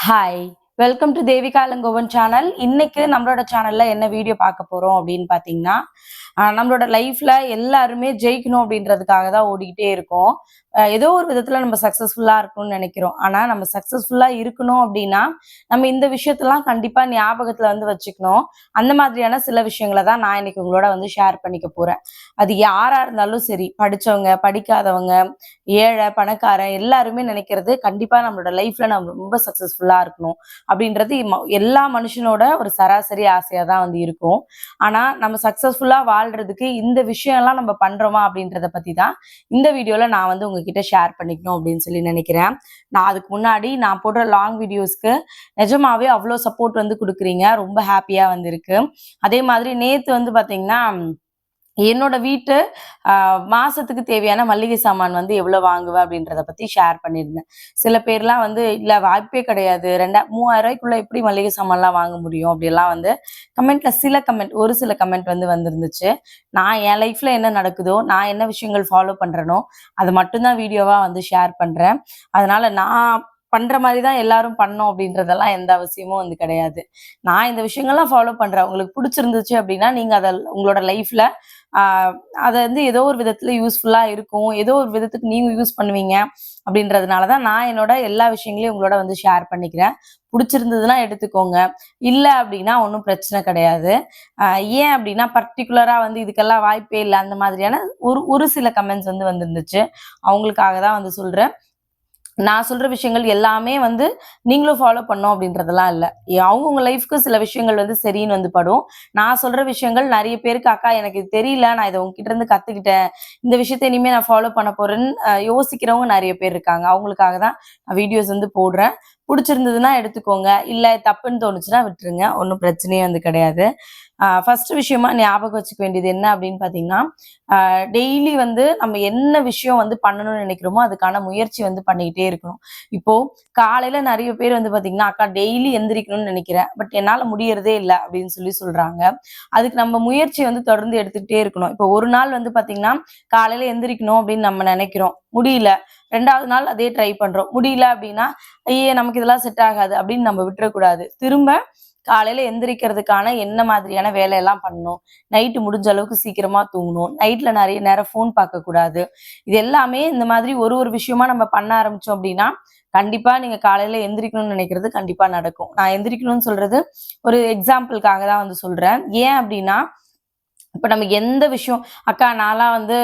Hi, welcome to Devika Ilangovan channel. இன்னைக்கு நம்மளோட சேனல்ல என்ன வீடியோ பார்க்க போறோம் அப்படின்னு பார்த்தீங்கன்னா, நம்மளோட லைஃப்ல எல்லாருமே ஜெயிக்கணும் அப்படின்றதுக்காக தான் ஓடிக்கிட்டே இருக்கோம். ஏதோ ஒரு விதத்துல நம்ம சக்சஸ்ஃபுல்லா இருக்கணும்னு நினைக்கிறோம். ஆனா நம்ம சக்சஸ்ஃபுல்லா இருக்கணும் அப்படின்னா, நம்ம இந்த விஷயத்தெல்லாம் கண்டிப்பா ஞாபகத்துல வந்து வச்சுக்கணும். அந்த மாதிரியான சில விஷயங்கள தான் நான் இன்னைக்கு உங்களோட வந்து ஷேர் பண்ணிக்க போறேன். அது யாரா இருந்தாலும் சரி, படிச்சவங்க, படிக்காதவங்க, ஏழை, பணக்காரன் எல்லாருமே நினைக்கிறது கண்டிப்பா நம்மளோட லைஃப்ல நம்ம ரொம்ப சக்சஸ்ஃபுல்லா இருக்கணும் அப்படின்றது எல்லா மனுஷனோட ஒரு சராசரி ஆசையா தான் வந்து இருக்கும். ஆனா நம்ம சக்சஸ்ஃபுல்லா வாழ்றதுக்கு இந்த விஷயம்லாம் நம்ம பண்றோமா அப்படின்றத பத்தி தான் இந்த வீடியோல நான் வந்து உங்ககிட்ட ஷேர் பண்ணிக்கணும் அப்படின்னு சொல்லி நினைக்கிறேன். நான் அதுக்கு முன்னாடி நான் போடுற லாங் வீடியோஸ்க்கு நிஜமாவே அவ்வளோ சப்போர்ட் வந்து கொடுக்குறீங்க. ரொம்ப ஹாப்பியா வந்து இருக்கு. அதே மாதிரி நேத்து வந்து பாத்தீங்கன்னா என்னோட வீட்டு மாசத்துக்கு தேவையான மல்லிகை சாமான் வந்து எவ்வளவு வாங்குவேன் அப்படின்றத பத்தி ஷேர் பண்ணியிருந்தேன். சில பேர்லாம் வந்து இல்ல வாய்ப்பே கிடையாது. 3000 எப்படி மல்லிகை சாமான்லாம் வாங்க முடியும் அப்படிலாம் வந்து கமெண்ட்ல ஒரு சில கமெண்ட் வந்து வந்திருந்துச்சு. நான் என் லைஃப்ல என்ன நடக்குதோ, நான் என்ன விஷயங்கள் ஃபாலோ பண்றேனோ அது மட்டும்தான் வீடியோவா வந்து ஷேர் பண்றேன். அதனால நான் பண்ற மாதிரி தான் எல்லாரும் பண்ணணும் அப்படின்றதெல்லாம் எந்த அவசியமும் வந்து கிடையாது. நான் இந்த விஷயங்கள்லாம் ஃபாலோ பண்றேன். உங்களுக்கு பிடிச்சிருந்துச்சு அப்படின்னா நீங்க அதை உங்களோட லைஃப்ல அது வந்து ஏதோ ஒரு விதத்துல யூஸ்ஃபுல்லா இருக்கும். ஏதோ ஒரு விதத்துக்கு நீங்க யூஸ் பண்ணுவீங்க அப்படின்றதுனால தான் நான் என்னோட எல்லா விஷயங்களையும் உங்களோட வந்து ஷேர் பண்ணிக்கிறேன். புடிச்சிருந்ததுன்னா எடுத்துக்கோங்க. இல்ல அப்படின்னா ஒண்ணும் பிரச்சனை கிடையாது. ஏன் அப்படின்னா பர்ட்டிகுலரா வந்து இதுக்கெல்லாம் வாய்ப்பே இல்ல. அந்த மாதிரியான ஒரு ஒரு சில கமெண்ட்ஸ் வந்து வந்திருந்துச்சு. அவங்களுக்காக தான் வந்து சொல்றேன். நான் சொல்ற விஷயங்கள் எல்லாமே வந்து நீங்களும் ஃபாலோ பண்ணணும் அப்படின்றதெல்லாம் இல்ல. அவங்கவங்க லைஃப்க்கு சில விஷயங்கள் வந்து சரின்னு வந்து படும். நான் சொல்ற விஷயங்கள் நெறைய பேருக்கு, "அக்கா எனக்கு இது தெரியல. நான் இத உங்ககிட்ட இருந்து கத்துக்கிட்டேன். இந்த விஷயத்த இனிமே நான் ஃபாலோ பண்ண போறேன்னு" யோசிக்கிறவங்க நெறைய பேர் இருக்காங்க. அவங்களுக்காக தான் நான் வீடியோஸ் வந்து போடுறேன். புடிச்சிருந்ததுன்னா எடுத்துக்கோங்க. இல்ல தப்புன்னு தோணுச்சுன்னா விட்டுருங்க. ஒண்ணும் பிரச்சனையே வந்து கிடையாது. ஃபர்ஸ்ட் விஷயமா ஞாபகம் வச்சுக்க வேண்டியது என்ன அப்படின்னு பார்த்தீங்கன்னா, டெய்லி வந்து நம்ம என்ன விஷயம் வந்து பண்ணணும்னு நினைக்கிறோமோ, அதுக்கான முயற்சி வந்து பண்ணிக்கிட்டே இருக்கணும். இப்போ காலையில நெறைய பேர் வந்து பார்த்தீங்கன்னா, "அக்கா டெய்லி எந்திரிக்கணும்னு நினைக்கிறேன். பட் என்னால முடியறதே இல்ல" அப்படின்னு சொல்றாங்க. அதுக்கு நம்ம முயற்சி வந்து தொடர்ந்து எடுத்துக்கிட்டே இருக்கணும். இப்போ ஒரு நாள் வந்து பார்த்தீங்கன்னா, காலையில எந்திரிக்கணும் அப்படின்னு நம்ம நினைக்கிறோம். முடியல. 2வது நாள் அதே ட்ரை பண்றோம். முடியல அப்படின்னா, "ஐயே! நமக்கு இதெல்லாம் செட் ஆகாது" அப்படின்னு நம்ம விட்டுறக்கூடாது. திரும்ப காலையில எந்திரிக்கிறதுக்கான என்ன மாதிரியான வேலையெல்லாம் பண்ணணும். நைட்டு முடிஞ்ச அளவுக்கு சீக்கிரமா தூங்கணும். நைட்ல நெறைய நேரம் ஃபோன் பார்க்கக்கூடாது. இது எல்லாமே இந்த மாதிரி ஒரு ஒரு விஷயமா நம்ம பண்ண ஆரம்பிச்சோம் அப்படின்னா, கண்டிப்பா நீங்க காலையில எந்திரிக்கணும்னு நினைக்கிறது கண்டிப்பா நடக்கும். நான் எந்திரிக்கணும்னு சொல்றது ஒரு எக்ஸாம்பிள்க்காக தான் வந்து சொல்றேன். ஏன் அப்படின்னா, இப்ப நம்ம எந்த விஷயம் "அக்கா நான்லாம் வந்து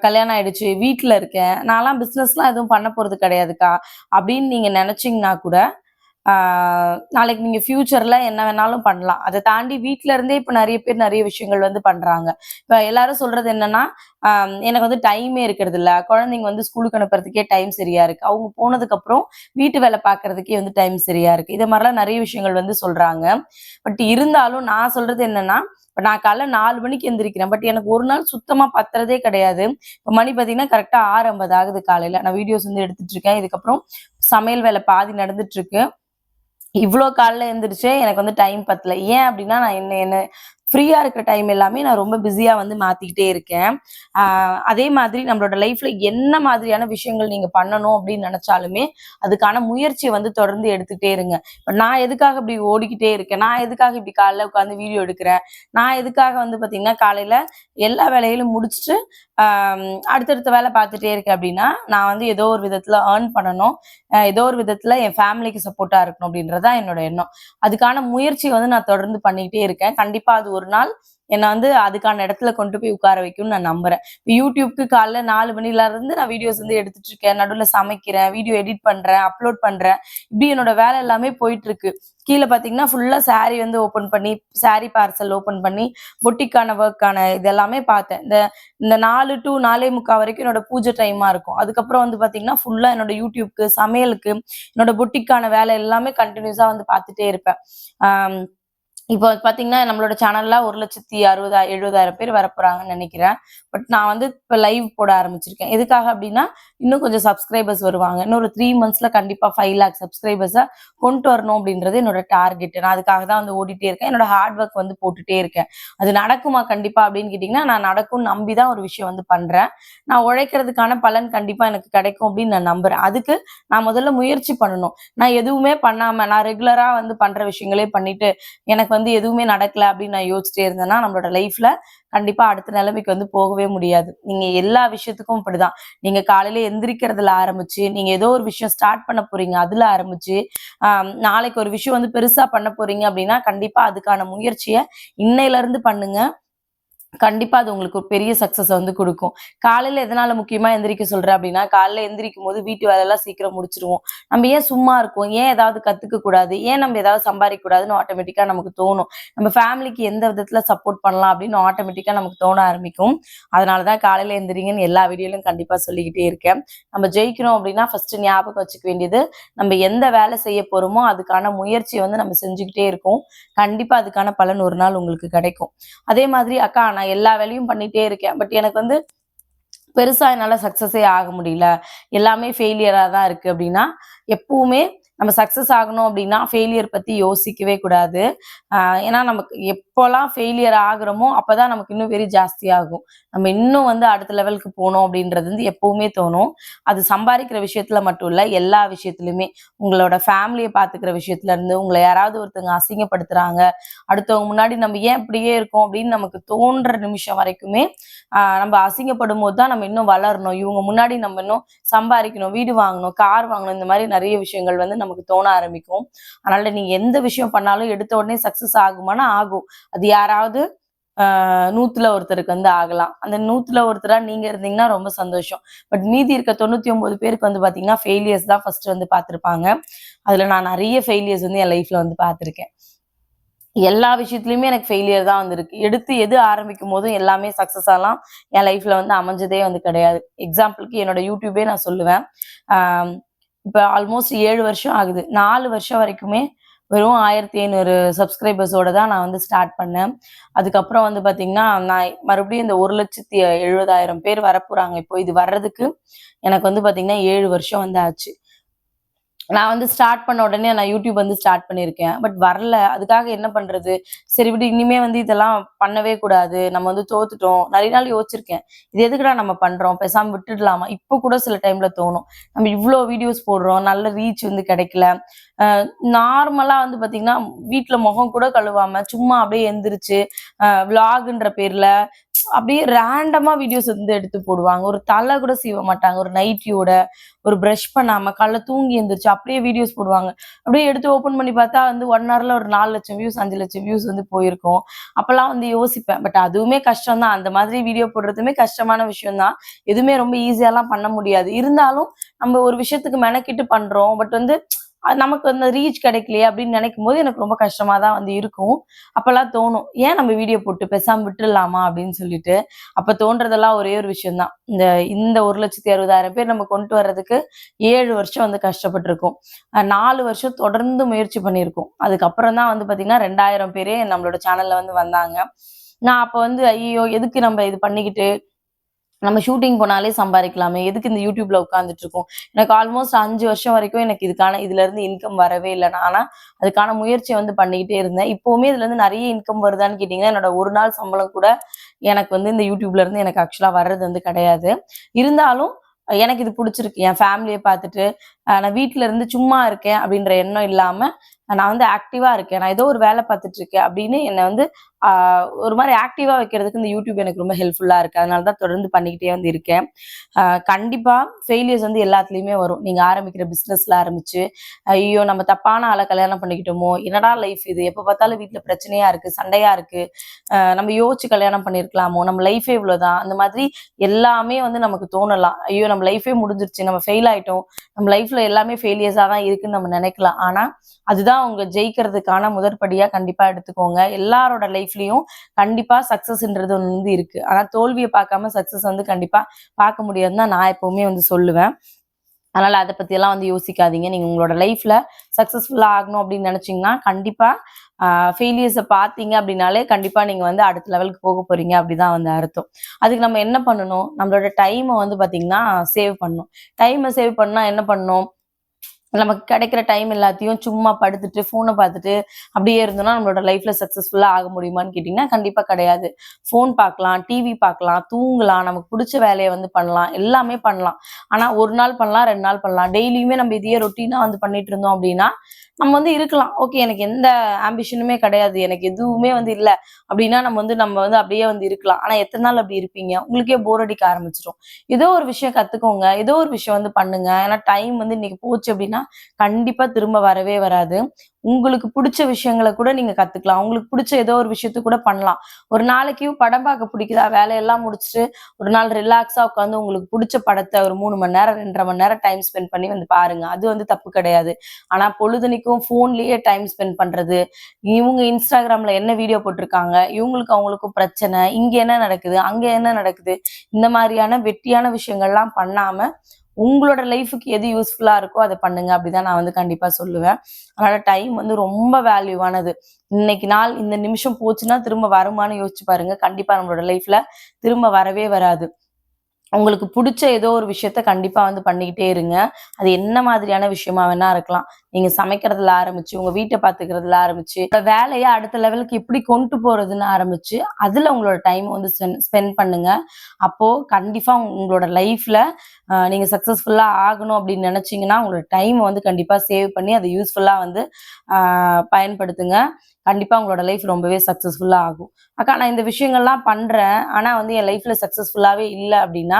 கல்யாணம் ஆயிடுச்சு. வீட்ல இருக்கேன். நான்லாம் பிசினஸ்லாம் எதுவும் பண்ண போறது கிடையாதுக்கா" அப்படின்னு நீங்க நெனச்சீங்கன்னா கூட ஆ நாளைக்கு நீங்க ஃபியூச்சர்ல என்ன வேணாலும் பண்ணலாம். அத தாண்டி வீட்ல இருந்தே இப்ப நெறைய பேர் நெறைய விஷயங்கள் வந்து பண்றாங்க. இப்ப எல்லாரும் சொல்றது என்னன்னா, அ எனக்கு வந்து டைமே இருக்கிறதில்ல. குழந்தைங்க வந்து ஸ்கூலுக்கு அனுப்புறதுக்கே டைம் சரியா இருக்கு. அவங்க போனதுக்கப்புறம் வீட்டு வேல பார்க்கறதுக்கே வந்து டைம் சரியா இருக்கு. இத மாரிலாம் நெறைய விஷயங்கள் வந்து சொல்றாங்க. பட் இருந்தாலும் நான் சொல்றது என்னன்னா, இப்ப நான் காலைல 4 மணிக்கு எந்திரிக்கிறேன். பட் எனக்கு ஒரு நாள் சுத்தமா பத்துறதே கிடையாது. இப்ப மணி பார்த்தீங்கன்னா, கரெக்ட்டா 6:50 ஆகுது காலையில. நான் வீடியோஸ் வந்து எடுத்துட்டு இருக்கேன். இதுக்கப்புறம் சமையல் வேலை பாதி நடந்துட்டு இருக்கு. இவ்ளோ காலைல எந்திரிச்சு எனக்கு வந்து டைம் பத்தல. ஏன் அப்டின்னா, நான் என்ன என்ன ஃப்ரீயா இருக்கிற டைம் எல்லாமே நான் ரொம்ப பிஸியா வந்து மாத்திக்கிட்டே இருக்கேன். ஆ அதே மாதிரி நம்மளோட லைஃப்ல என்ன மாதிரியான விஷயங்கள் நீங்க பண்ணணும் அப்டின்னு நெனச்சாலுமே, அதுக்கான முயற்சிய வந்து தொடர்ந்து எடுத்துட்டே இருங்க. இப்ப நான் எதுக்காக இப்டி ஓடிக்கிட்டே இருக்கேன்? நான் எதுக்காக இப்டி காலைல உட்காந்து வீடியோ எடுக்கிறேன்? நான் எதுக்காக வந்து பாத்தீங்கன்னா, காலையில எல்லா வேலைகளும் முடிச்சுட்டு, அடுத்தடுத்த வேல பாத்துட்டே இருக்கேன் அப்டின்னா, நான் வந்து ஏதோ ஒரு விதத்துல ஏர்ன் பண்ணணும். ஏதோ ஒரு விதத்துல என் ஃபேமிலிக்கு சப்போர்ட்டா இருக்கணும் அப்படின்றது தான் என்னோட எண்ணம். அதுக்கான முயற்சி வந்து நான் தொடர்ந்து பண்ணிக்கிட்டே இருக்கேன். கண்டிப்பா அது ஒரு நாள் என்ன வந்து அதுக்கான இடத்துல கொண்டு போய் உட்கார வைக்கும்னு நான் நம்புறேன். யூடியூப்க்கு காலைல 4 மணிலருந்து நான் வீடியோஸ் வந்து எடுத்துட்டு இருக்கேன். நடுவுல சமைக்கிறேன், வீடியோ எடிட் பண்றேன், அப்லோட் பண்றேன். இப்படி என்னோட வேலை எல்லாமே போயிட்டு இருக்கு. கீழ பார்த்தீங்கன்னா, ஃபுல்லா சாரி வந்து ஓப்பன் பண்ணி, சாரி பார்சல் ஓப்பன் பண்ணி, பொட்டிக்கான ஒர்க்கான இது எல்லாமே பார்த்தேன். இந்த இந்த 4 டூ 4:45 வரைக்கும் என்னோட பூஜை டைமா இருக்கும். அதுக்கப்புறம் வந்து பார்த்தீங்கன்னா, ஃபுல்லா என்னோட யூடியூப்க்கு, சமையலுக்கு, என்னோட பொட்டிக்கான வேலை எல்லாமே கன்டினியூஸா வந்து பார்த்துட்டே இருப்பேன். ஆம் இப்போ பாத்தீங்கன்னா நம்மளோட சேனல்ல 1,60,70,000 பேர் வரப்போறாங்கன்னு நினைக்கிறேன். பட் நான் வந்து இப்ப லைவ் போட ஆரம்பிச்சிருக்கேன். எதுக்காக அப்படின்னா, இன்னும் கொஞ்சம் சப்ஸ்கிரைபர்ஸ் வருவாங்க. இன்னும் ஒரு 3 மந்த்ஸ்ல கண்டிப்பா 5 லேக் சப்ஸ்கிரைபர்ஸ கொண்டு வரணும் அப்படின்றது என்னோட டார்கெட். நான் அதுக்காக தான் வந்து ஓடிட்டே இருக்கேன். என்னோட ஹார்ட் ஒர்க் வந்து போட்டுட்டே இருக்கேன். அது நடக்குமா கண்டிப்பா அப்படின்னு கேட்டீங்கன்னா, நான் நடக்கும்னு நம்பி தான் ஒரு விஷயம் வந்து பண்றேன். நான் உழைக்கிறதுக்கான பலன் கண்டிப்பா எனக்கு கிடைக்கும் அப்படின்னு நான் நம்புறேன். அதுக்கு நான் முதல்ல முயற்சி பண்ணணும். நான் எதுவுமே பண்ணாம நான் ரெகுலரா வந்து பண்ற விஷயங்களே பண்ணிட்டு எனக்கு வந்து எதுவுமே நடக்கல அப்படின்னு நான் யோசிச்சிட்டே இருந்தேன்னா நம்மளோட லைஃப்ல கண்டிப்பா அடுத்த நிலைமைக்கு வந்து போகவே முடியாது. நீங்க எல்லா விஷயத்துக்கும் இப்படிதான். நீங்க காலையில எந்திரிக்கிறதுல ஆரம்பிச்சு, நீங்க ஏதோ ஒரு விஷயம் ஸ்டார்ட் பண்ண போறீங்க. அதுல ஆரம்பிச்சு, நாளைக்கு ஒரு விஷயம் வந்து பெருசா பண்ண போறீங்க அப்படின்னா, கண்டிப்பா அதுக்கான முயற்சிய இன்னையில இருந்து பண்ணுங்க. கண்டிப்பா அது உங்களுக்கு ஒரு பெரிய சக்சஸ வந்து குடுக்கும். காலையில எதனால முக்கியமா எந்திரிக்க சொல்றேன் அப்டின்னா, காலையில எந்திரிக்கும்போது வீட்டு வேலையெல்லாம் சீக்கிரம் முடிச்சுருவோம். நம்ம ஏன் சும்மா இருக்கோம்? ஏன் ஏதாவது கத்துக்க கூடாது? ஏன் நம்ம ஏதாவது சம்பாரிக்க கூடாதுன்னு ஆட்டோமேட்டிக்கா நமக்கு தோணும். நம்ம ஃபேமிலிக்கு எந்த விதத்துல சப்போர்ட் பண்ணலாம் அப்டின்னு ஆட்டோமேட்டிக்கா நமக்கு தோண ஆரம்பிக்கும். அதனால தான் காலையில எந்திரிங்கன்னு எல்லா வீடியோலயும் கண்டிப்பா சொல்லிக்கிட்டே இருக்கேன். நம்ம ஜெயிக்கணும் அப்டின்னா ஃபர்ஸ்ட்டு ஞாபகம் வச்சுக்க வேண்டியது, நம்ம எந்த வேலை செய்ய போறோமோ அதுக்கான முயற்சிய வந்து நம்ம செஞ்சுக்கிட்டே இருக்கோம். கண்டிப்பா அதுக்கான பலன் ஒரு நாள் உங்களுக்கு கிடைக்கும். அதே மாதிரி அக்கா நான் எல்லா வேலையும் பண்ணிட்டே இருக்கேன். பட் எனக்கு வந்து பெருசா என்னால சக்சஸே ஆக முடியல. எல்லாமே ஃபெயிலியரா தான் இருக்கு அப்டின்னா, எப்பவுமே நம்ம சக்சஸ் ஆகணும் அப்டின்னா, ஃபெயிலியர் பத்தி யோசிக்கவே கூடாது. அ ஏன்னா நமக்கு எப்போலாம் ஃபெயிலியர் ஆகுறோமோ, அப்பதான் நமக்கு இன்னும் வெறி ஜாஸ்தியாகும். நம்ம இன்னும் வந்து அடுத்த லெவலுக்கு போணும் அப்டின்றது வந்து எப்பவுமே தோணும். அது சம்பாரிக்கிற விஷயத்துல மட்டும் இல்ல, எல்லா விஷயத்துலயுமே. உங்களோட ஃபேமிலிய பாத்துக்கிற விஷயத்துல இருந்து, உங்கள யாராவது ஒருத்தங்க அசிங்கப்படுத்துறாங்க, அடுத்தவங்க முன்னாடி நம்ம ஏன் இப்படியே இருக்கோம் அப்டின்னு நமக்கு தோன்ற நிமிஷம் வரைக்குமே, நம்ம அசிங்கப்படும்போது தான் நம்ம இன்னும் வளரணும். இவங்க முன்னாடி நம்ம இன்னும் சம்பாரிக்கணும், வீடு வாங்கணும், கார் வாங்கணும். இந்த மாரி நெறைய விஷயங்கள் வந்து நமக்கு தோண ஆரம்பிக்கும். அதனால நீங்க எந்த விஷயம் பண்ணாலும் எடுத்த உடனே சக்சஸ் ஆகுமானா ஆகும். அது யாராவது 100ல ஒருத்தருக்கு வந்து ஆகலாம். அந்த 100ல ஒருத்தரா நீங்க இருந்தீங்கன்னா ரொம்ப சந்தோஷம். பட் மீதி இருக்க 99 பேருக்கு வந்து பார்த்தீங்கன்னா, ஃபெயிலியர்ஸ் தான் ஃபர்ஸ்ட் வந்து பார்த்திருப்பாங்க. அதுல நான் நெறைய ஃபெயிலியர்ஸ் வந்து என் லைஃப்ல வந்து பார்த்திருக்கேன். எல்லா விஷயத்துலயுமே எனக்கு ஃபெயிலியர் தான் வந்திருக்கு. எடுத்து எது ஆரம்பிக்கும்போதும் எல்லாமே சக்சஸாலாம் என் லைஃப்ல வந்து அமைஞ்சதே வந்து கிடையாது. எக்ஸாம்பிளுக்கு என்னோட யூடியூபே நான் சொல்லுவேன். ஆ இப்ப ஆல்மோஸ்ட் 7 வருஷம் ஆகுது. 4 வருஷம் வரைக்குமே வெறும் 1500 சப்ஸ்கிரைபர்ஸோட தான் நான் வந்து ஸ்டார்ட் பண்ணேன். அதுக்கப்புறம் வந்து பார்த்தீங்கன்னா, நான் மறுபடியும் இந்த 1,70,000 பேர் வரப்போறாங்க. இப்போ இது வர்றதுக்கு எனக்கு வந்து பார்த்தீங்கன்னா 7 வருஷம் வந்து ஆச்சு. நான் வந்து ஸ்டார்ட் பண்ண உடனே நான் யூடியூப் வந்து ஸ்டார்ட் பண்ணியிருக்கேன். பட் வரல. அதுக்காக என்ன பண்றது? சரி விடு இனிமே வந்து இதெல்லாம் பண்ணவே கூடாது. நம்ம வந்து தோத்துட்டோம். நெறைய நாள் யோசிச்சிருக்கேன். இது எதுக்குடா நம்ம பண்றோம்? பேசாம விட்டுடலாமா? இப்ப கூட சில டைம்ல தோணும். நம்ம இவ்ளோ வீடியோஸ் போடுறோம். நல்ல ரீச் வந்து கிடைக்கல. அ நார்மலா வந்து பார்த்தீங்கன்னா, வீட்ல முகம் கூட கழுவாம, சும்மா அப்படியே எந்திரிச்சு, விளாகுன்ற பேர்ல அப்படியே ரேண்டமா வீடியோஸ் வந்து எடுத்து போடுவாங்க. ஒரு தல கூட சீவ மாட்டாங்க. ஒரு நைட்டியோட, ஒரு பிரஷ் பண்ணாம, காலைல தூங்கி எந்திரிச்சு அப்படியே வீடியோஸ் போடுவாங்க. அப்படியே எடுத்து ஓப்பன் பண்ணி பார்த்தா வந்து 1 ஹவர்ல ஒரு 4,00,000 வியூஸ், 5,00,000 வியூஸ் வந்து போயிருக்கும். அப்பலாம் வந்து யோசிப்பேன். பட் அதுவுமே கஷ்டம் தான். அந்த மாதிரி வீடியோ போடுறதுமே கஷ்டமான விஷயம் தான். எதுவுமே ரொம்ப ஈஸியாலாம் பண்ண முடியாது. இருந்தாலும் நம்ம ஒரு விஷயத்துக்கு மெனக்கிட்டு பண்றோம். பட் வந்து நமக்கு அந்த ரீச் கிடைக்கலையே அப்படின்னு நினைக்கும்போது எனக்கு ரொம்ப கஷ்டமா தான் வந்து இருக்கும். அப்பலாம் தோணும். ஏன் நம்ம வீடியோ போட்டு பேசாம விட்டுறலாமா அப்படின்னு சொல்லிட்டு. அப்ப தோன்றதெல்லாம் ஒரே ஒரு விஷயம் தான். இந்த 1,60,000 பேர் நம்ம கொண்டு வர்றதுக்கு 7 வருஷம் வந்து கஷ்டப்பட்டுருக்கோம். 4 வருஷம் தொடர்ந்து முயற்சி பண்ணியிருக்கோம். அதுக்கப்புறம் தான் வந்து பார்த்தீங்கன்னா 2,000 பேரே நம்மளோட சேனல்ல வந்து வந்தாங்க. நான் அப்ப வந்து ஐய்யயோ! எதுக்கு நம்ம இது பண்ணிக்கிட்டு நம்ம ஷூட்டிங் போனாலே சம்பாரிக்கலாமே! எதுக்கு இந்த YouTubeல உட்கார்ந்துட்டு இருக்கோம்? எனக்கு ஆல்மோஸ்ட் 5 வருஷம் வரைக்கும் எனக்கு இதுலருந்து இன்கம் வரவே இல்ல. ஆனா, அதுக்கான முயற்சிய வந்து பண்ணிக்கிட்டே இருந்தேன். இப்பவுமே இதுலருந்து நெறைய இன்கம் வருதான்னு கேட்டீங்கன்னா, என்னோட 1 நாள் சம்பளம் கூட எனக்கு வந்து இந்த YouTubeல இருந்து எனக்கு ஆக்சுவலா வர்றது வந்து கிடையாது. இருந்தாலும் எனக்கு இது புடிச்சிருக்கு. என் ஃபேமிலிய பார்த்துட்டு, நான் வீட்ல இருந்து சும்மா இருக்கேன் அப்டின்ற எண்ணம் இல்லாம, நான் வந்து ஆக்டிவா இருக்கேன். நான் ஏதோ ஒரு வேல பார்த்துட்டு இருக்கேன் அப்டின்னு என்ன வந்து ஆ ஒரு மாரி ஆக்டிவா வைக்கிறதுக்கு இந்த யூடியூப் எனக்கு ரொம்ப ஹெல்ப்ஃபுல்லா இருக்கு. அதனால தான் தொடர்ந்து பண்ணிக்கிட்டே வந்து இருக்கேன். கண்டிப்பா ஃபெயிலியர்ஸ் வந்து எல்லாத்துலயுமே வரும். நீங்க ஆரம்பிக்கிற பிசினஸ்ல ஆரம்பிச்சு, ஐயோ! நம்ம தப்பான ஆள கல்யாணம் பண்ணிக்கிட்டோமோ! என்னடா லைஃப் இது? எப்ப பார்த்தாலும் வீட்ல பிரச்சனையா இருக்கு, சண்டையா இருக்கு. நம்ம யோசிச்சு கல்யாணம் பண்ணியிருக்கலாமோ! நம்ம லைஃபே இவ்வளோதான். அந்த மாதிரி எல்லாமே வந்து நமக்கு தோணலாம். ஐயோ! நம்ம லைஃபே முடிஞ்சிருச்சு. நம்ம ஃபெயில் ஆயிட்டோம். நம்ம லைஃப்ல எல்லாமே ஃபெயிலியர்ஸா தான் இருக்குன்னு நம்ம நெனைக்கலாம். ஆனா, அதுதான் உங்க ஜெயிக்கிறதுக்கான முதற்படியா கண்டிப்பா எடுத்துக்கோங்க. எல்லாரோட லைஃப்லயும் கண்டிப்பா சக்சஸ்ன்றது ஒண்ணு வந்து இருக்கு. ஆனா தோல்விய பார்க்காம சக்சஸ் வந்து கண்டிப்பா பார்க்க முடியாதுன்னு தான் நான் எப்பவுமே வந்து சொல்லுவேன். அதனால அத பத்தியெல்லாம் வந்து யோசிக்காதீங்க. நீங்க உங்களோட லைஃப்ல சக்சஸ்ஃபுல்லா ஆகணும் அப்படின்னு நினைச்சீங்கன்னா, கண்டிப்பா ஃபெயிலியர்ஸ பார்த்தீங்க அப்படின்னாலே, கண்டிப்பா நீங்க வந்து அடுத்த லெவலுக்கு போக போறீங்க அப்படிதான் வந்து அர்த்தம். அதுக்கு நம்ம என்ன பண்ணணும்? நம்மளோட டைம வந்து பார்த்தீங்கன்னா, சேவ் பண்ணணும். டைம சேவ் பண்ணா என்ன பண்ணணும்? நமக்கு கிடைக்கிற டைம் எல்லாத்தையும் சும்மா படுத்துட்டு, ஃபோன பார்த்துட்டு அப்படியே இருந்தோம்னா, நம்மளோட லைஃப்ல சக்சஸ்ஃபுல்லா ஆக முடியுமான்னு கேட்டீங்கன்னா, கண்டிப்பா கிடையாது. ஃபோன் பார்க்கலாம், டிவி பார்க்கலாம், தூங்கலாம், நமக்கு புடிச்ச வேலைய வந்து பண்ணலாம். எல்லாமே பண்ணலாம். ஆனா 1 நாள் பண்ணலாம், 2 நாள் பண்ணலாம். டெய்லியுமே நம்ம இதையே ரொட்டீனா வந்து பண்ணிட்டு இருந்தோம் அப்படின்னா, நம்ம வந்து இருக்கலாம். ஓகே, எனக்கு எந்த ஆம்பிஷனுமே கிடையாது. எனக்கு எதுவுமே வந்து இல்ல. அப்படின்னா நம்ம வந்து அப்படியே வந்து இருக்கலாம். ஆனா எத்தன நாள் அப்படி இருப்பீங்க? உங்களுக்கே போர் அடிக்க ஆரம்பிச்சுரும். ஏதோ ஒரு விஷயம் கத்துக்கோங்க. ஏதோ ஒரு விஷயம் வந்து பண்ணுங்க. ஏன்னா டைம் வந்து இன்னைக்கு போச்சு அப்படின்னா, கண்டிப்பா திரும்ப வரவே வராது. உங்களுக்கு புடிச்ச விஷயங்கள கூட நீங்க கத்துக்கலாம். உங்களுக்கு புடிச்ச ஏதோ ஒரு விஷயத்த கூட பண்ணலாம். ஒரு நாளைக்கு படம் பார்க்க பிடிக்குதா? வேலையெல்லாம் முடிச்சுட்டு, ஒரு நாள் ரிலாக்ஸா உட்காந்து உங்களுக்கு புடிச்ச படத்த ஒரு 3 மணி நேரம், 2 1/2 மணி நேரம் டைம் ஸ்பெண்ட் பண்ணி வந்து பாருங்க. அது வந்து தப்பு கிடையாது. ஆனா பொழுதன்னைக்கும் ஃபோன்லயே டைம் ஸ்பெண்ட் பண்றது, இவங்க Instagramல என்ன வீடியோ போட்டிருக்காங்க, இவங்களுக்கும் அவங்களுக்கும் பிரச்சனை, இங்க என்ன நடக்குது, அங்க என்ன நடக்குது, இந்த மாரியான வெட்டியான விஷயங்கள்லாம் பண்ணாம, உங்களோட லைஃப்க்கு எது யூஸ்ஃபுல்லா இருக்கோ அத பண்ணுங்க. அப்படிதான் நான் வந்து கண்டிப்பா சொல்லுவேன். அதனால டைம் வந்து ரொம்ப வேல்யூவானது. இன்னைக்கு நாள் இந்த நிமிஷம் போச்சுன்னா திரும்ப வருமான்னு யோசிச்சு பாருங்க. கண்டிப்பா நம்மளோட லைஃப்ல திரும்ப வரவே வராது. உங்களுக்கு புடிச்ச ஏதோ ஒரு விஷயத்த கண்டிப்பா வந்து பண்ணிக்கிட்டே இருங்க. அது என்ன மாதிரியான விஷயமா வேணா இருக்கலாம். நீங்க சமைக்கிறதுல ஆரம்பிச்சு, உங்க வீட்ட பாத்துக்கிறதுல ஆரம்பிச்சு, வேலைய அடுத்த லெவலுக்கு எப்படி கொண்டு போறதுன்னு ஆரம்பிச்சு, அதுல உங்களோட டைம் வந்து ஸ்பெண்ட் பண்ணுங்க. அப்போ கண்டிப்பா உங்களோட லைஃப்ல நீங்க சக்சஸ்ஃபுல்லா ஆகணும் அப்படின்னு நினைச்சீங்கன்னா, உங்களோட டைம் வந்து கண்டிப்பா சேவ் பண்ணி அத யூஸ்ஃபுல்லா வந்து அ பயன்படுத்துங்க. கண்டிப்பா உங்களோட லைஃப் ரொம்பவே சக்சஸ்ஃபுல்லா ஆகும். அக்கா, நான் இந்த விஷயங்கள்லாம் பண்றேன். ஆனா வந்து என் லைஃப்ல சக்சஸ்ஃபுல்லாவே இல்ல அப்டின்னா,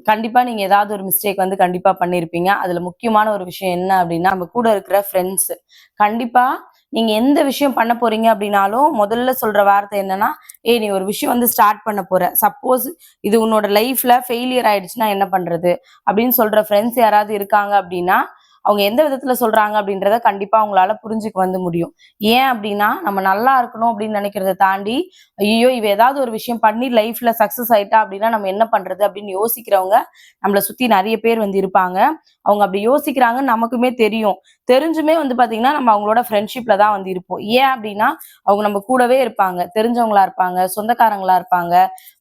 கண்டிப்பா நீங்க ஏதாவது ஒரு மிஸ்டேக் வந்து கண்டிப்பா பண்ணியிருப்பீங்க. அதுல முக்கியமான ஒரு விஷயம் என்ன அப்டின்னா, நம்ம கூட இருக்கிற ஃப்ரெண்ட்ஸ். கண்டிப்பா நீங்க எந்த விஷயம் பண்ண போறீங்க அப்டின்னாலும், முதல்ல சொல்ற வார்த்தை என்னன்னா, "ஏய், நீ ஒரு விஷயம் வந்து ஸ்டார்ட் பண்ண போற. சப்போஸ் இது உன்னோட லைஃப்ல ஃபெயிலியர் ஆயிடுச்சுன்னா என்ன பண்றது?" அப்டின்னு சொல்ற ஃப்ரெண்ட்ஸ் யாராவது இருக்காங்க அப்டின்னா, அவங்க எந்த விதத்துல சொல்றாங்க அப்டின்றத கண்டிப்பா உங்களால புரிஞ்சுக்க வந்து முடியும். ஏன் அப்டின்னா, நம்ம நல்லா இருக்கணும் அப்டின்னு நெனைக்கிறத தாண்டி, ஐய்யயோ! இவ ஏதாவது ஒரு விஷயம் பண்ணி லைஃப்ல சக்சஸ் ஆயிட்டா அப்டின்னா நம்ம என்ன பண்றது? அப்டின்னு யோசிக்கிறவங்க நம்மள சுத்தி நெறைய பேர் வந்து இருப்பாங்க. அவங்க அப்டி யோசிக்கிறாங்கன்னு நமக்குமே தெரியும். தெரிஞ்சுமே வந்து பாத்தீங்கன்னா, நம்ம அவங்களோட ஃப்ரெண்ட்ஷிப்ல தான் வந்து இருப்போம். ஏன் அப்டின்னா, அவங்க நம்ம கூடவே இருப்பாங்க. தெரிஞ்சவங்களா இருப்பாங்க, சொந்தக்காரங்களா இருப்பாங்க,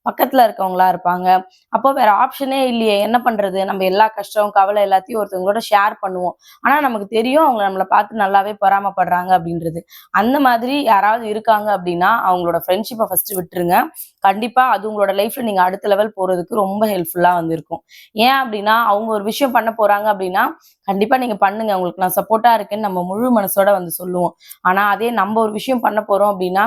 பக்கத்துல இருக்கவங்களா இருப்பாங்க. அப்போ வேற ஆப்ஷனே இல்லையே! என்ன பண்றது? நம்ம எல்லா கஷ்டம், கவலை எல்லாத்தையும் ஒருத்தவங்களோட ஷேர் பண்ணுவோம். ஆனா நமக்கு தெரியும் அவங்க நம்மள பார்த்து நல்லாவே பொறாமப்படுறாங்க அப்படின்றது. அந்த மாதிரி யாராவது இருக்காங்க அப்படின்னா, அவங்களோட ஃப்ரெண்ட்ஷிப்ப ஃபர்ஸ்ட்டு விட்டுருங்க. கண்டிப்பா அது உங்களோட லைஃப்ல நீங்க அடுத்த லெவல் போறதுக்கு ரொம்ப ஹெல்ப்ஃபுல்லா வந்து இருக்கும். ஏன் அப்படின்னா, அவங்க ஒரு விஷயம் பண்ண போறாங்க அப்படின்னா, கண்டிப்பா நீங்க பண்ணுங்க. உங்களுக்கு நான் சப்போர்ட்டா இருக்கேன்னு நம்ம முழு மனசோட வந்து சொல்லுவோம். ஆனா அதே நம்ம ஒரு விஷயம் பண்ண போறோம் அப்படின்னா,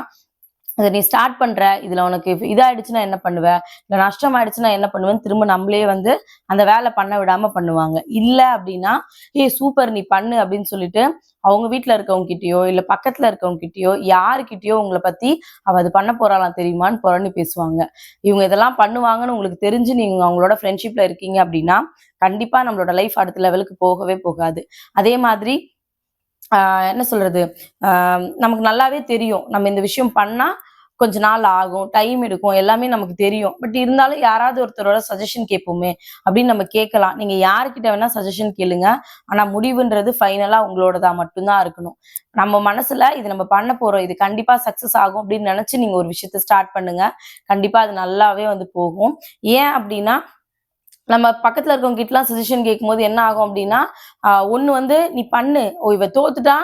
அத நீ ஸ்டார்ட் பண்ற. இதுல உனக்கு இதாயிடுச்சுன்னா என்ன பண்ணுவ? இல்ல நஷ்டம் ஆயிடுச்சுன்னா என்ன பண்ணுவேன்னு திரும்ப நம்மளே வந்து அந்த வேல பண்ண விடாம பண்ணுவாங்க. இல்ல அப்டின்னா, "ஏய் சூப்பர், நீ பண்ணு" அப்டின்னு சொல்லிட்டு, அவங்க வீட்ல இருக்கவங்க கிட்டயோ, இல்ல பக்கத்துல இருக்கவங்க கிட்டயோ, யாருகிட்டயோ உங்கள பத்தி "அவ அது பண்ண போறாளாம் தெரியுமான்னு" புரணி பேசுவாங்க. இவங்க இதெல்லாம் பண்ணுவாங்கன்னு உங்களுக்கு தெரிஞ்சு நீங்க அவங்களோட ஃப்ரெண்ட்ஷிப்ல இருக்கீங்க அப்டின்னா, கண்டிப்பா நம்மளோட லைஃப் அடுத்த லெவலுக்கு போகவே போகாது. அதே மாதிரி ஆ என்ன சொல்றது? ஆ நமக்கு நல்லாவே தெரியும். நம்ம இந்த விஷயம் பண்ணா கொஞ்ச நாள் ஆகும், டைம் எடுக்கும், எல்லாமே நமக்கு தெரியும். பட் இருந்தாலும் யாராவது ஒருத்தரோட சஜஷன் கேட்போமே! அப்படின்னு நம்ம கேட்கலாம். நீங்க யார்கிட்ட வேணா சஜஷன் கேளுங்க. ஆனா முடிவுன்றது ஃபைனலா உங்களோடதா மட்டும் தான் இருக்கணும். நம்ம மனசுல இது நம்ம பண்ண போறோம். இது கண்டிப்பா சக்சஸ் ஆகும் அப்படின்னு நெனச்சு நீங்க ஒரு விஷயத்த ஸ்டார்ட் பண்ணுங்க. கண்டிப்பா அது நல்லாவே வந்து போகும். ஏன் அப்படின்னா, நம்ம பக்கத்துல இருக்கவங்க கிட்டலாம் சஜஷன் கேட்கும்போது என்ன ஆகும் அப்டின்னா, ஒண்ணு வந்து நீ பண்ணு. ஓ! இவ தோத்துட்டா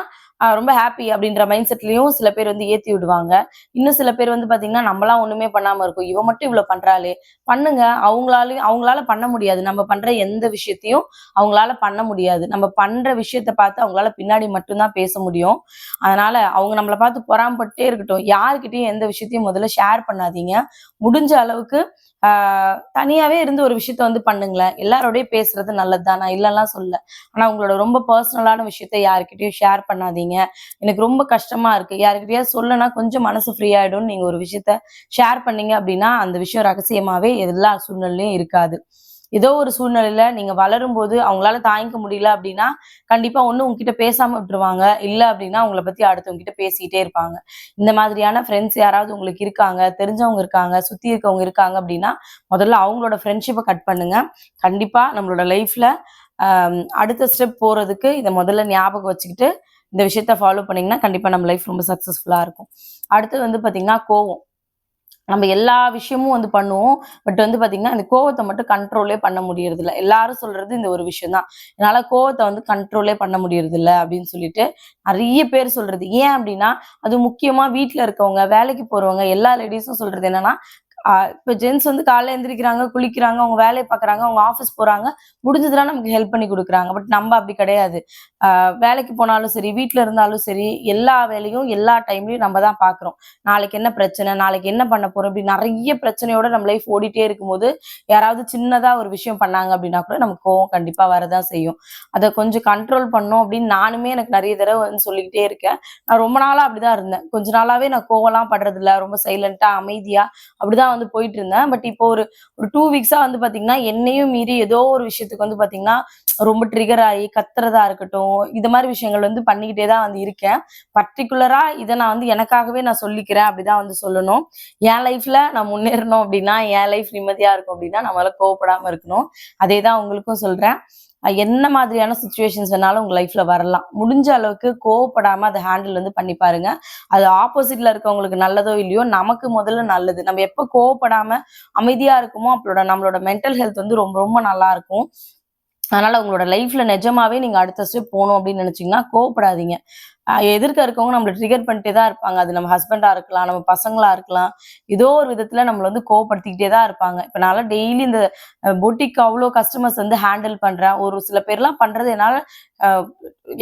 ரொம்ப ஹாப்பி அப்டின்ற மைண்ட் செட்லயும் சில பேர் வந்து ஏத்தி விடுவாங்க. இன்னும் சில பேர் வந்து பார்த்தீங்கன்னா, நம்மலாம் ஒண்ணுமே பண்ணாம இருக்கோம். இவ மட்டும் இவ்ளோ பண்றாளே! பண்ணுங்க. அவங்களால பண்ண முடியாது. நம்ம பண்ற எந்த விஷயத்தையும் அவங்களால பண்ண முடியாது. நம்ம பண்ற விஷயத்த பார்த்து அவங்களால பின்னாடி மட்டும் தான் பேச முடியும். அதனால அவங்க நம்மள பார்த்து பொறாமப்பட்டுட்டே இருக்கட்டும். யார்கிட்டயும் எந்த விஷயத்தையும் முதல்ல ஷேர் பண்ணாதீங்க. முடிஞ்ச அளவுக்கு ஆ தனியாவே இருந்து ஒரு விஷயத்த வந்து பண்ணுங்களேன். எல்லாரோடயும் பேசுறது நல்லது தான். நான் இல்லன்லாம் சொல்லல. ஆனா உங்களோட ரொம்ப பெர்சனலான விஷயத்த யார்கிட்டயும் ஷேர் பண்ணாதீங்க. எனக்கு ரொம்ப கஷ்டமா இருக்கு. யார்கிட்டயாவது சொல்லனா கொஞ்சம் மனசு ஃப்ரீ ஆயிடும்னு நீங்க ஒரு விஷயத்த ஷேர் பண்ணீங்க அப்டின்னா, அந்த விஷயம் ரகசியமாவே எல்லா சூழ்நிலையிலயும் இருக்காது. ஏதோ ஒரு சூழ்நிலையில நீங்க வளரும்போது அவங்களால தாங்கிக்க முடியல அப்டின்னா, கண்டிப்பா ஒண்ணு உங்ககிட்ட பேசாம விட்டுருவாங்க. இல்ல அப்டின்னா உங்கள பத்தி அடுத்தவங்க கிட்ட பேசிட்டே இருப்பாங்க. இந்த மாதிரியான ஃப்ரெண்ட்ஸ் யாராவது உங்களுக்கு இருக்காங்க, தெரிஞ்சவங்க இருக்காங்க, சுத்தி இருக்கவங்க இருக்காங்க அப்டின்னா, முதல்ல அவங்களோட ஃப்ரெண்ட்ஷிப்ப கட் பண்ணுங்க. கண்டிப்பா நம்மளோட லைஃப்ல அடுத்த ஸ்டெப் போறதுக்கு இதை முதல்ல ஞாபகம் வச்சுக்கிட்டு இந்த விஷயத்த ஃபாலோ பண்ணீங்கன்னா கண்டிப்பா நம்ம லைஃப் ரொம்ப சக்சஸ்ஃபுல்லா இருக்கும். அடுத்தது வந்து பாத்தீங்கன்னா கோவம். நம்ம எல்லா விஷயமும் வந்து பண்ணுவோம். பட் வந்து பாத்தீங்கன்னா இந்த கோவத்தை மட்டும் கண்ட்ரோலே பண்ண முடியறது இல்ல. எல்லாரும் சொல்றது இந்த ஒரு விஷயம் தான். என்னால கோவத்தை வந்து கண்ட்ரோலே பண்ண முடியறது இல்ல அப்படின்னு சொல்லிட்டு நிறைய பேர் சொல்றது. ஏன் அப்படின்னா அது முக்கியமா வீட்டுல இருக்கவங்க, வேலைக்கு போறவங்க எல்லா லேடிஸும் சொல்றது என்னன்னா இப்ப ஜென்ஸ் வந்து காலைல எந்திரிக்கிறாங்க, குளிக்கிறாங்க, அவங்க வேலையை பாக்குறாங்க, அவங்க ஆஃபீஸ் போறாங்க, முடிஞ்சதுன்னா நமக்கு ஹெல்ப் பண்ணி கொடுக்குறாங்க. பட் நம்ம அப்படி கிடையாது. வேலைக்கு போனாலும் சரி, வீட்டுல இருந்தாலும் சரி, எல்லா வேலையும் எல்லா டைம்லயும் நம்ம தான் பாக்குறோம். நாளைக்கு என்ன பிரச்சனை, நாளைக்கு என்ன பண்ண போறோம், இப்படி நிறைய பிரச்சனையோட நம்ம லைஃப் ஓடிட்டே இருக்கும்போது யாராவது சின்னதா ஒரு விஷயம் பண்ணாங்க அப்படின்னா கூட நமக்கு கோவம் கண்டிப்பா வரதான் செய்யும். அதை கொஞ்சம் கண்ட்ரோல் பண்ணோம் அப்படின்னு நானுமே எனக்கு நிறைய தடவை வந்து சொல்லிக்கிட்டே இருக்கேன். நான் ரொம்ப நாளா அப்படிதான் இருந்தேன். கொஞ்ச நாளாவே நான் கோவம்லாம் படுறது இல்ல, ரொம்ப சைலண்டா அமைதியா அப்படிதான் வந்து போயிட்டு இருந்தேன். பட் இப்போ ஒரு ஒரு 2 வீக்ஸா வந்து பாத்தீங்கன்னா என்னையும் மீறி ஏதோ ஒரு விஷயத்துக்கு வந்து பாத்தீங்கன்னா ரொம்ப ட்ரிகர் ஆகி கத்துறதா இருக்கட்டும், இந்த மாதிரி விஷயங்கள் வந்து பண்ணிக்கிட்டே தான் வந்து இருக்கேன். பர்டிகுலரா இதை நான் வந்து எனக்காகவே நான் சொல்லிக்கிறேன் அப்படிதான் வந்து சொல்லணும். என் லைஃப்ல நான் முன்னேறணும் அப்படின்னா, என் லைஃப் நிம்மதியா இருக்கும் அப்படின்னா நம்மளால கோவப்படாம இருக்கணும். அதே தான் உங்களுக்கும் சொல்றேன். என்ன மாதிரியான சுச்சுவேஷன்ஸ் வேணாலும் உங்க லைஃப்ல வரலாம். முடிஞ்ச அளவுக்கு கோவப்படாம அதை ஹேண்டில் வந்து பண்ணி பாருங்க. அது ஆப்போசிட்ல இருக்கவங்களுக்கு நல்லதோ இல்லையோ நமக்கு முதல்ல நல்லது. நம்ம எப்ப கோவப்படாம அமைதியா இருக்குமோ அப்போட நம்மளோட மென்டல் ஹெல்த் வந்து ரொம்ப ரொம்ப நல்லா இருக்கும். அதனால உங்களோட லைஃப்ல நிஜமாவே நீங்க அடுத்த ஸ்டெப் போகணும் அப்படின்னு நினைச்சீங்கன்னா கோவப்படாதீங்க. எதிர்க்க இருக்கவங்க நம்மள ட்ரிகர் பண்ணிட்டே தான் இருப்பாங்க. அது நம்ம ஹஸ்பண்டா இருக்கலாம், நம்ம பசங்களா இருக்கலாம். ஏதோ ஒரு விதத்துல நம்மள வந்து கோவப்படுத்திக்கிட்டே தான் இருப்பாங்க. இப்ப நான்லாம் டெய்லி இந்த பொட்டிக் அவ்வளோ கஸ்டமர்ஸ் வந்து ஹேண்டில் பண்றேன். ஒரு சில பேர்லாம் பண்றது என்னால அ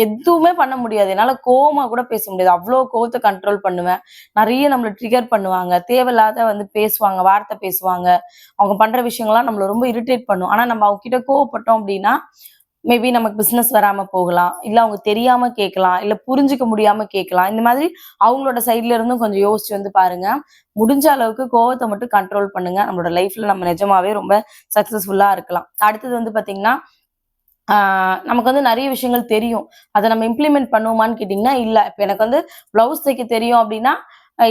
எதுவுமே பண்ண முடியாது. என்னால கோவமா கூட பேச முடியாது. அவ்ளோ கோவத்த கண்ட்ரோல் பண்ணுவேன். நெறைய நம்மள ட்ரிகர் பண்ணுவாங்க. தேவையில்லாத வந்து பேசுவாங்க, வார்த்தை பேசுவாங்க. அவங்க பண்ற விஷயங்கள்லாம் நம்மள ரொம்ப இரிட்டேட் பண்ணும். ஆனா நம்ம அவங்க கிட்ட கோவப்பட்டோம் அப்படின்னா, மேபி நமக்கு பிசினஸ் வராம போகலாம். இல்ல அவங்க தெரியாம கேட்கலாம். இல்ல புரிஞ்சுக்க முடியாம கேட்கலாம். இந்த மாதிரி அவங்களோட சைட்ல இருந்தும் கொஞ்சம் யோசிச்சு வந்து பாருங்க. முடிஞ்ச அளவுக்கு கோவத்த மட்டும் கண்ட்ரோல் பண்ணுங்க. நம்மளோட லைஃப்ல நம்ம நிஜமாவே ரொம்ப சக்சஸ்ஃபுல்லா இருக்கலாம். அடுத்தது வந்து பாத்தீங்கன்னா, நமக்கு வந்து நிறைய விஷயங்கள் தெரியும். அத நம்ம இம்ப்ளிமெண்ட் பண்ணுவோமான்னு கேட்டீங்கன்னா, இல்ல. இப்ப எனக்கு வந்து ப்ளவுஸ் தைக்க தெரியும் அப்படின்னா,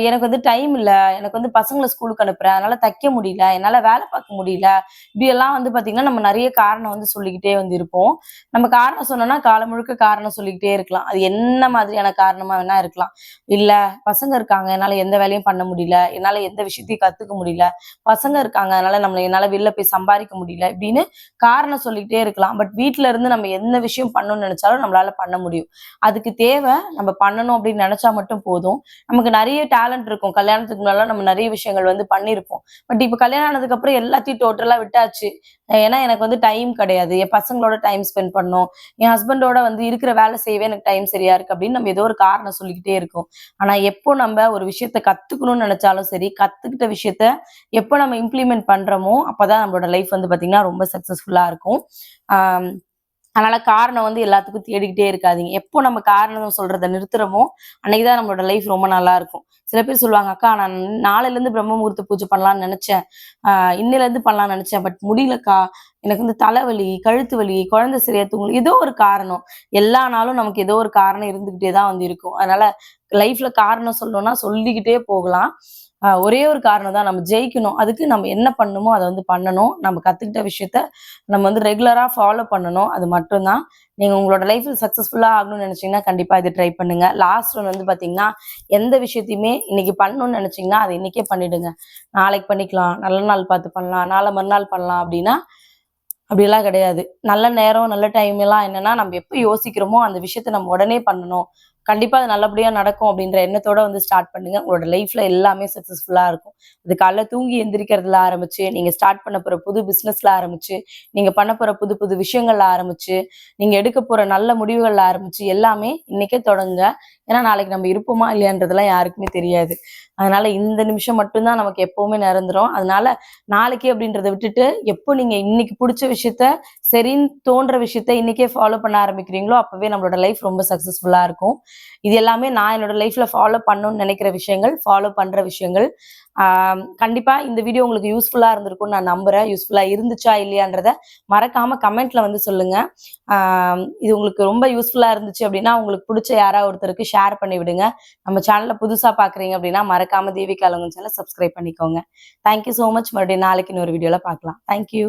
எனக்கு வந்து டைம் இல்ல. எனக்கு வந்து பசங்கள ஸ்கூலுக்கு அனுப்புறேன். அதனால தைக்க முடியல. என்னால வேலை பார்க்க முடியல. இப்படியெல்லாம் வந்து பார்த்தீங்கன்னா, நம்ம நெறைய காரணம் வந்து சொல்லிக்கிட்டே வந்து இருப்போம். நம்ம காரணம் சொன்னோம்னா, காலம் முழுக்க காரணம் சொல்லிக்கிட்டே இருக்கலாம். அது என்ன மாதிரியான காரணமா வேணா இருக்கலாம். இல்ல பசங்க இருக்காங்க. என்னால எந்த வேலையும் பண்ண முடியல. என்னால எந்த விஷயத்தையும் கத்துக்க முடியல. பசங்க இருக்காங்க. அதனால என்னால வெளில போய் சம்பாரிக்க முடியல. இப்படின்னு காரணம் சொல்லிக்கிட்டே இருக்கலாம். பட் வீட்ல இருந்து நம்ம எந்த விஷயம் பண்ணணும்னு நெனைச்சாலும் நம்மளால பண்ண முடியும். அதுக்கு தேவை நம்ம பண்ணணும் அப்படின்னு நெனைச்சா மட்டும் போதும். நமக்கு நெறைய டேலண்ட் இருக்கும். கல்யாணத்துக்கு முன்னாடிலாம் நம்ம நெறைய விஷயங்கள் வந்து பண்ணியிருப்போம். பட் இப்ப கல்யாணம் ஆனதுக்கு அப்புறம் எல்லாத்தையும் டோட்டலா விட்டாச்சு. ஏன்னா எனக்கு வந்து டைம் கிடையாது. என் பசங்களோட டைம் ஸ்பெண்ட் பண்ணணும். என் ஹஸ்பண்டோட வந்து இருக்கிற வேலை செய்யவே எனக்கு டைம் சரியா இருக்கு அப்படின்னு நம்ம ஏதோ ஒரு காரணம் சொல்லிக்கிட்டே இருக்கோம். ஆனா எப்போ நம்ம ஒரு விஷயத்த கத்துக்கணும்னு நெனைச்சாலும் சரி, கத்துக்கிட்ட விஷயத்த எப்போ நம்ம இம்ப்ளிமெண்ட் பண்றோமோ, அப்பதான் நம்மளோட லைஃப் வந்து பாத்தீங்கன்னா ரொம்ப சக்சஸ்ஃபுல்லா இருக்கும். ஆஹ் அதனால காரணம் வந்து எல்லாத்துக்கும் தேடிக்கிட்டே இருக்காதீங்க. எப்போ நம்ம காரணம் சொல்றத நிறுத்துறோமோ, அன்னைக்குதான் நம்மளோட லைஃப் ரொம்ப நல்லா இருக்கும். சில பேர் சொல்லுவாங்க, "அக்கா நான் நாளைல இருந்து பிரம்ம முகூர்த்த பூஜை பண்ணலாம்னு நெனைச்சேன். இன்னையில இருந்து பண்ணலாம்னு நெனைச்சேன். பட் முடியலக்கா. எனக்கு வந்து தலைவலி, கழுத்து வலி, குழந்தை சரியா தூங்கல." ஏதோ ஒரு காரணம். எல்லா நாளும் நமக்கு ஏதோ ஒரு காரணம் இருந்துகிட்டே தான் வந்து இருக்கும். அதனால லைஃப்ல காரணம் சொல்லணும்னா சொல்லிக்கிட்டே போகலாம். ஒரே ஒரு காரணம் தான், நம்ம ஜெயிக்கணும். அதுக்கு நம்ம என்ன பண்ணணுமோ அத வந்து பண்ணணும். நம்ம கத்துக்கிட்ட விஷயத்த நம்ம வந்து ரெகுலரா ஃபாலோ பண்ணணும். அது மட்டும் தான். நீங்க உங்களோட லைஃப்ல சக்சஸ்ஃபுல்லா ஆகணும்னு நெனைச்சீங்கன்னா, கண்டிப்பா இத ட்ரை பண்ணுங்க. லாஸ்ட் ஒன் வந்து பாத்தீங்கன்னா, எந்த விஷயத்தையுமே இன்னைக்கு பண்ணணும்னு நெனைச்சீங்கன்னா, அத இன்னைக்கே பண்ணிடுங்க. நாளைக்கு பண்ணிக்கலாம், நல்ல நாள் பார்த்து பண்ணலாம், நாளை மறுநாள் பண்ணலாம் அப்படின்னா, அப்படியெல்லாம் கிடையாது. நல்ல நேரம், நல்ல டைம் எல்லாம் என்னன்னா, நம்ம எப்ப யோசிக்கிறோமோ அந்த விஷயத்த நம்ம உடனே பண்ணணும். கண்டிப்பா அது நல்லபடியா நடக்கும் அப்படின்ற எண்ணத்தோட வந்து ஸ்டார்ட் பண்ணுங்க. உங்களோட லைஃப்ல எல்லாமே சக்சஸ்ஃபுல்லா இருக்கும். அது காலைல தூங்கி எந்திரிக்கிறதுல ஆரம்பிச்சு, நீங்க ஸ்டார்ட் பண்ண போற புது பிசினஸ்ல ஆரம்பிச்சு, நீங்க பண்ண போற புது புது விஷயங்கள்ல ஆரம்பிச்சு, நீங்க எடுக்க போற நல்ல முடிவுகள்ல ஆரம்பிச்சு, எல்லாமே இன்னைக்கே தொடங்குங்க. ஏன்னா நாளைக்கு நம்ம இருப்போமா இல்லையான்றதெல்லாம் யாருக்குமே தெரியாது. அதனால இந்த நிமிஷம் மட்டும் தான் நமக்கு எப்பவுமே நிரந்தரம். அதனால நாளைக்கு அப்படின்றத விட்டுட்டு, எப்போ நீங்க இன்னைக்கு புடிச்ச விஷயத்த, சரின்னு தோன்ற விஷயத்த இன்னைக்கே ஃபாலோ பண்ண ஆரம்பிக்கிறீங்களோ, அப்பவே நம்மளோட லைஃப் ரொம்ப சக்சஸ்ஃபுல்லா இருக்கும். இது எல்லாமே நான் என்னோட லைஃப்ல ஃபாலோ பண்ணணும்னு நினைக்கிற விஷயங்கள், ஃபாலோ பண்ற விஷயங்கள். கண்டிப்பா இந்த வீடியோ உங்களுக்கு யூஸ்ஃபுல்லா இருந்திருக்கும்னு நான் நம்புறேன். யூஸ்ஃபுல்லா இருந்துச்சா இல்லையான்றத மறக்காம கமெண்ட்ல வந்து சொல்லுங்க. இது உங்களுக்கு ரொம்ப யூஸ்ஃபுல்லா இருந்துச்சு அப்படின்னா, உங்களுக்கு புடிச்ச யாராவது ஒருத்தருக்கு ஷேர் பண்ணி விடுங்க. நம்ம சேனல புதுசா பார்க்குறீங்க அப்படின்னா, மறக்காம தேவிகா அலங்கன் சேனல சப்ஸ்கிரைப் பண்ணிக்கோங்க. Thank you so much. மறுபடியும் நாளைக்கு இன்னொரு வீடியோல பார்க்கலாம். Thank you.